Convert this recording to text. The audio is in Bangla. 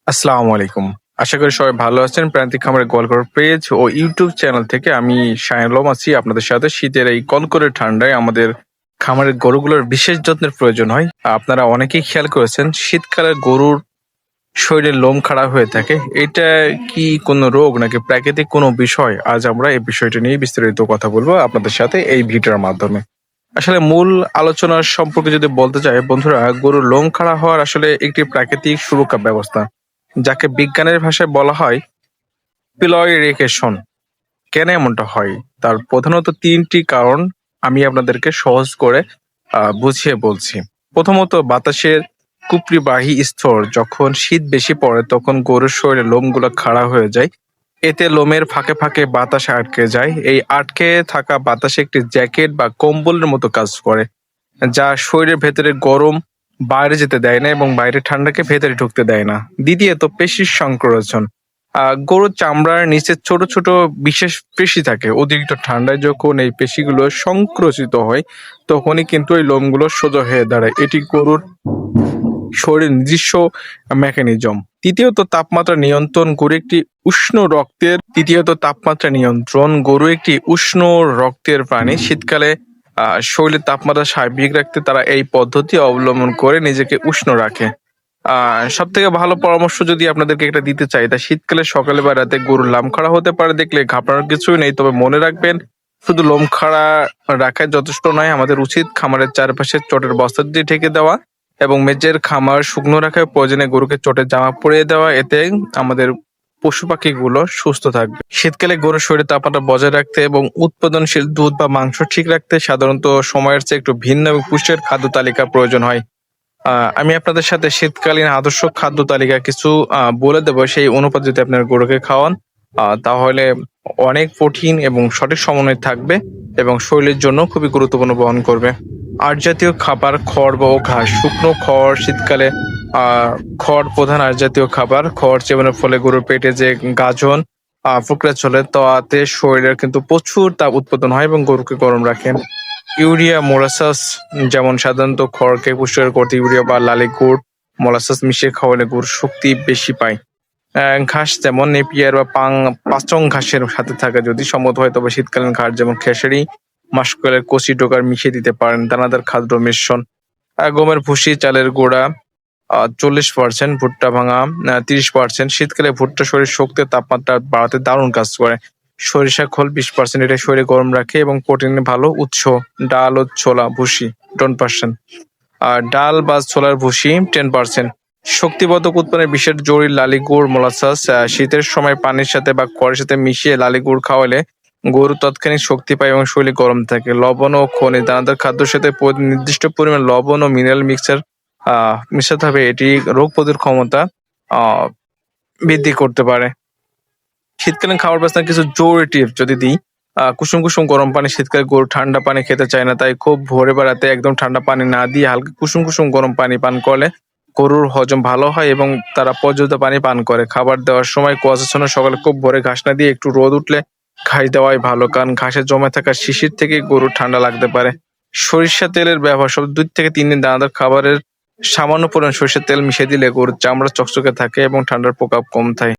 আসসালামু আলাইকুম। আশা করি সবাই ভালো আছেন। প্রান্তিক খামারের গোয়ালঘর পেজ ও ইউটিউব চ্যানেল থেকে আমি শাহিন আলম আছি আপনাদের সাথে। শীতের এই কনকনে ঠান্ডায় আমাদের খামারের গরুগুলোর বিশেষ যত্নের প্রয়োজন হয়। আপনারা অনেকেই খেয়াল করেছেন শীতকালে গরুর শরীরে লোম খাড়া হয়ে থাকে। এটা কি কোনো রোগ নাকি প্রাকৃতিক কোনো বিষয়? আজ আমরা এই বিষয়টা নিয়ে বিস্তারিত কথা বলবো আপনাদের সাথে এই ভিডিওর মাধ্যমে। আসলে মূল আলোচনার সম্পর্কে যদি বলতে চাই বন্ধুরা, গরুর লোম খাড়া হওয়ার আসলে একটি প্রাকৃতিক সুরক্ষা ব্যবস্থা, যাকে বিজ্ঞানের ভাষায় বলা হয় পিলরিফিকেশন। কেন এমনটা হয়? তার প্রধানত ৩টি কারণ আমি আপনাদেরকে সহজ করে বুঝিয়ে বলছি। প্রথমত, বাতাসের কুপরিবাহী স্তর। যখন শীত বেশি পড়ে তখন গরুর শরীরে লোমগুলো খাড়া হয়ে যায়। এতে লোমের ফাঁকে ফাঁকে বাতাস আটকে যায়। এই আটকে থাকা বাতাসে একটি জ্যাকেট বা কম্বলের মতো কাজ করে, যা শরীরের ভেতরে গরম বাইরে যেতে দেয় না এবং বাইরের ঠান্ডাকে ভেতরে ঢুকতে দেয় না। দ্বিতীয়ত, পেশির সংকোচন। গরুর চামড়ার নিচে ছোট ছোট বিশেষ পেশি থাকে। অতিরিক্ত ঠান্ডায় যখন এই পেশিগুলো সংকুচিত হয় তখনই কিন্তু এই লোমগুলো সোজা হয়ে দাঁড়ায়। এটি গরুর শরীরের নিজস্ব মেকানিজম। গরু একটি উষ্ণ রক্তের প্রাণী। শীতকালে শরীরের তাপমাত্রা স্বাভাবিক রাখতে তারা এই পদ্ধতি অবলম্বন করে নিজেকে উষ্ণ রাখে। সব থেকে ভালো পরামর্শ যদি আপনাদেরকে একটা দিতে চাই, তা শীতকালে সকালে বা রাতে গরুর লোম খাড়া হতে পারে দেখলে ঘাবড়ানোর কিছুই নেই। তবে মনে রাখবেন, শুধু লোম খাড়া রাখাই যথেষ্ট নয়। আমাদের উচিত খামারের চারপাশে চটের বস্তা দিয়ে ঢেকে দেওয়া এবং মেঝের খামার শুকনো রাখায়, প্রয়োজনে গরুকে চটের জামা পরিয়ে দেওয়া। এতে আমাদের পশু পাখিগুলো সুস্থ থাকবে। শীতকালে গরুর শরীরে তাপমাত্রা বজায় রাখতে এবং উৎপাদনশীল দুধ বা মাংস ঠিক রাখতে সাধারণত সময়ের চেয়ে একটু ভিন্ন এবং পুষ্টির খাদ্য তালিকা প্রয়োজন হয়। আমি আপনাদের সাথে শীতকালীন আদর্শ খাদ্য তালিকা কিছু বলে দেবো। সেই অনুপাতে যদি আপনার গরুকে খাওয়ান তাহলে অনেক প্রোটিন এবং সঠিক সমন্বয় থাকবে এবং শরীরের জন্য খুবই গুরুত্বপূর্ণ বহন করবে। আঁশ জাতীয় খাবার, খড় বা ঘাস। শুকনো খড় শীতকালে খড় প্রধান আঁশ জাতীয় খাবার। খড় চেবানোর ফলে গরুর পেটে যে গাজন প্রক্রিয়া চলে তাতে শরীরের কিন্তু প্রচুর তাপ উৎপাদন হয় এবং গরুকে গরম রাখে। ইউরিয়া, মোলাসাস, যেমন সাধারণত খড়কে পুষ্টিকর করতে ইউরিয়া বা লালি গুড়, মোলাসাস মিশিয়ে খাওয়ালে গরুর শক্তি বেশি পায়। ঘাস যেমন নেপিয়ার বা পাচং ঘাসের সাথে থাকে যদি সম্মত হয়, তবে শীতকালীন ঘাস যেমন খেসারি, মাসকলাইয়ের কচি ডোকার মিশিয়ে দিতে পারেন। দানাদার খাদ্য মিশ্রণ: গমের ভুসি, চালের গুঁড়া 40%, ভুট্টা ভাঙা 30%। শীতকালে ভুট্টা শরীর শক্তি ও তাপমাত্রা বাড়াতে দারুণ কাজ করে। সরিষা খোল 20%, এটা শরীরে গরম রাখে এবং প্রোটিনের ভালো উৎস। ডাল ও ছোলা ভুসি 10%, আর ডাল বা ছোলার ভুসি 10%। শক্তিবর্ধক উৎপাদনের বিশেষ জরুরি লালি গুড়, মোলাসাস। শীতের সময় পানির সাথে বা খড়ের সাথে মিশিয়ে লালি গুড় খাওয়ালে গরু তৎক্ষণিক শক্তি পায় এবং শরীর গরম থাকে। লবণ ও খনিজ: দানাদার খাদ্যের সাথে নির্দিষ্ট পরিমাণ লবণ ও মিনারেল মিশাতে হবে। এটি রোগ প্রতিরোধ ক্ষমতা আহ বৃদ্ধি করতে পারে। শীতকালীন খাবার ব্যবস্থার কিছু জরুরি টিপস যদি দিই, কুসুম কুসুম গরম পানি। শীতকালে গরু ঠান্ডা পানি খেতে চায় না, তাই খুব ভোরে বা রাতে একদম ঠান্ডা পানি না দিয়ে হালকা কুসুম কুসুম গরম পানি পান করলে গরুর হজম ভালো হয় এবং তারা পর্যাপ্ত পানি পান করে। খাবার দেওয়ার সময় কুয়াশাচ্ছন্ন সকালে খুব ভোরে ঘাস না দিয়ে একটু রোদ উঠলে ঘাস দেওয়াই ভালো, কারণ ঘাসে জমে থাকা শিশির থেকে গরুর ঠান্ডা লাগতে পারে। সরিষা তেলের ব্যবহার: সব 2 থেকে 3 দিন দানাদার খাবারের সামান্য পরিমাণ সরিষার তেল মিশিয়ে দিলে গরুর চামড়া চকচকে থাকে এবং ঠান্ডার প্রকোপ কম থাকে।